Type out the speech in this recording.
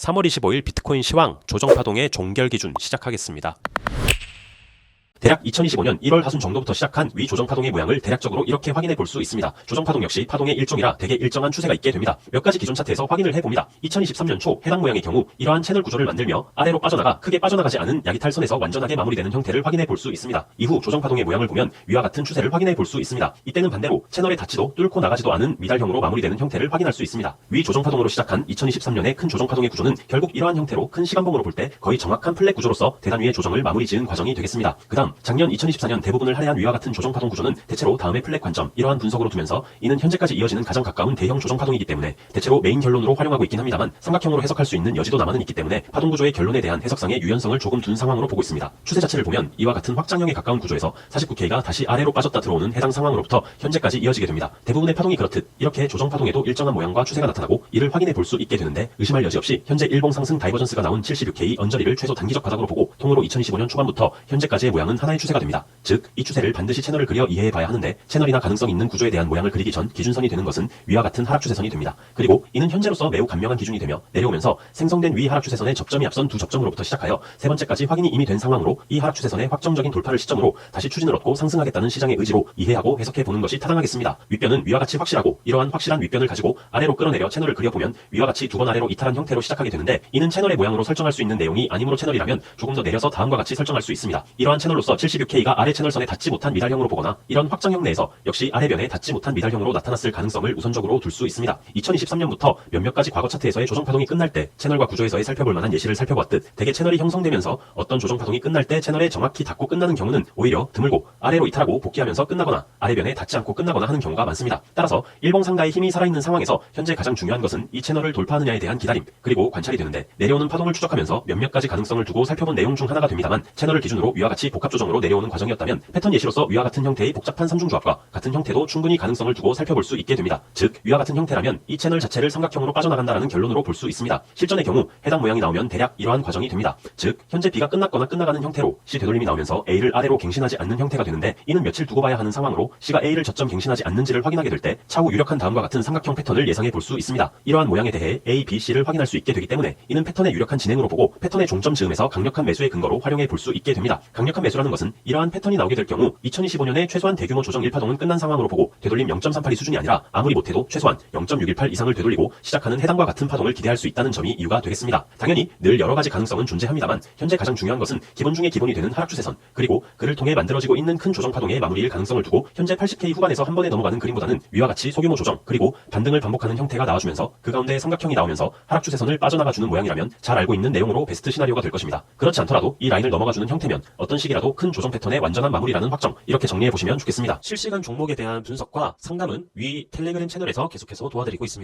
3월 25일 비트코인 시황 조정파동의 종결 기준 시작하겠습니다. 대략 2025년 1월 하순 정도부터 시작한 위 조정파동의 모양을 대략적으로 이렇게 확인해 볼 수 있습니다. 조정파동 역시 파동의 일종이라 대개 일정한 추세가 있게 됩니다. 몇 가지 기존 차트에서 확인을 해봅니다. 2023년 초 해당 모양의 경우 이러한 채널 구조를 만들며 아래로 빠져나가 크게 빠져나가지 않은 야기 탈선에서 완전하게 마무리되는 형태를 확인해 볼 수 있습니다. 이후 조정파동의 모양을 보면 위와 같은 추세를 확인해 볼 수 있습니다. 이때는 반대로 채널의 닫지도 뚫고 나가지도 않은 미달형으로 마무리되는 형태를 확인할 수 있습니다. 위 조정파동으로 시작한 2023년의 큰 조정파동의 구조는 결국 이러한 형태로 큰 시간봉으로 볼 때 거의 정확한 플랫 구조로서 대단 위의 조정을 마무리 지은 과정이 되겠습니다. 그 다음 작년 2024년 대부분을 할애한 위와 같은 조정파동 구조는 대체로 다음의 플랫 관점 이러한 분석으로 두면서 이는 현재까지 이어지는 가장 가까운 대형 조정파동이기 때문에 대체로 메인 결론으로 활용하고 있긴 합니다만 삼각형으로 해석할 수 있는 여지도 남아는 있기 때문에 파동 구조의 결론에 대한 해석상의 유연성을 조금 둔 상황으로 보고 있습니다. 추세 자체를 보면 이와 같은 확장형에 가까운 구조에서 49K가 다시 아래로 빠졌다 들어오는 해당 상황으로부터 현재까지 이어지게 됩니다. 대부분의 파동이 그렇듯 이렇게 조정파동에도 일정한 모양과 추세가 나타나고 이를 확인해 볼 수 있게 되는데 의심할 여지 없이 현재 일봉 상승 다이버전스가 나온 76K 언저리를 최소 단기적 바닥으로 보고 통으로 2025년 초반부터 현재까지의 모양은 하나의 추세가 됩니다. 즉 이 추세를 반드시 채널을 그려 이해해봐야 하는데 채널이나 가능성 있는 구조에 대한 모양을 그리기 전 기준선이 되는 것은 위와 같은 하락 추세선이 됩니다. 그리고 이는 현재로서 매우 간명한 기준이 되며 내려오면서 생성된 위 하락 추세선의 접점이 앞선 두 접점으로부터 시작하여 세 번째까지 확인이 이미 된 상황으로 이 하락 추세선의 확정적인 돌파를 시점으로 다시 추진을 얻고 상승하겠다는 시장의 의지로 이해하고 해석해 보는 것이 타당하겠습니다. 윗변은 위와 같이 확실하고 이러한 확실한 윗변을 가지고 아래로 끌어내려 채널을 그려보면 위와 같이 두 번 아래로 이탈한 형태로 시작하게 되는데 이는 채널의 모양으로 설정할 수 있는 내용이 아니므로 채널이라면 조금 더 내려서 다음과 같이 설정할 수 있습니다. 이러한 채널로서 76K가 아래 채널선에 닿지 못한 미달형으로 보거나 이런 확장형 내에서 역시 아래변에 닿지 못한 미달형으로 나타났을 가능성을 우선적으로 둘 수 있습니다. 2023년부터 몇몇 가지 과거 차트에서의 조정파동이 끝날 때 채널과 구조에서의 살펴볼 만한 예시를 살펴보았듯 대개 채널이 형성되면서 어떤 조정파동이 끝날 때 채널에 정확히 닿고 끝나는 경우는 오히려 드물고 아래로 이탈하고 복귀하면서 끝나거나 아래변에 닿지 않고 끝나거나 하는 경우가 많습니다. 따라서 일봉 상가의 힘이 살아있는 상황에서 현재 가장 중요한 것은 이 채널을 돌파하느냐에 대한 기다림 그리고 관찰이 되는데 내려오는 파동을 추적하면서 몇몇 가지 가능성을 두고 살펴본 내용 중 하나가 됩니다만 채널을 기준으로 위와 같이 복합 조정으로 내려오는 과정이었다면 패턴 예시로서 위와 같은 형태의 복잡한 삼중조합과 같은 형태도 충분히 가능성을 두고 살펴볼 수 있게 됩니다. 즉 위와 같은 형태라면 이 채널 자체를 삼각형으로 빠져나간다라는 결론으로 볼 수 있습니다. 실전의 경우 해당 모양이 나오면 대략 이러한 과정이 됩니다. 즉 현재 B가 끝났거나 끝나가는 형태로 C 되돌림이 나오면서 A를 아래로 갱신하지 않는 형태가 되는데 이는 며칠 두고 봐야 하는 상황으로 C가 A를 저점 갱신하지 않는지를 확인하게 될 때 차후 유력한 다음과 같은 삼각형 패턴을 예상해 볼 수 있습니다. 이러한 모양에 대해 A, B, C를 확인할 수 있게 되기 때문에 이는 패턴의 유력한 진행으로 보고 패턴의 종점 즈음에서 강력한 매수의 근거로 활용해 볼 수 있게 됩니다. 강력한 매수라는 것은 이러한 패턴이 나오게 될 경우 2025년에 최소한 대규모 조정 1파동은 끝난 상황으로 보고 되돌림 0.38이 수준이 아니라 아무리 못해도 최소한 0.618 이상을 되돌리고 시작하는 해당과 같은 파동을 기대할 수 있다는 점이 이유가 되겠습니다. 당연히 늘 여러가지 가능성은 존재합니다만 현재 가장 중요한 것은 기본 중에 기본이 되는 하락추세선 그리고 그를 통해 만들어지고 있는 큰 조정파동의 마무리일 가능성을 두고 현재 80K 후반에서 한 번에 넘어가는 그림보다는 위와 같이 소규모 조정 그리고 반등을 반복하는 형태가 나와주면서 그 가운데 삼각형이 나오면서 하락추세선을 빠져나가주는 모양이라면 잘 알고 있는 내용으로 베스트 시나리오가 될 것입니다. 그렇지 않더라도 이 라인을 넘어가주는 형태면 어떤 시기라도 큰 조정 패턴의 완전한 마무리라는 확정 이렇게 정리해보시면 좋겠습니다. 실시간 종목에 대한 분석과 상담은 위 텔레그램 채널에서 계속해서 도와드리고 있습니다.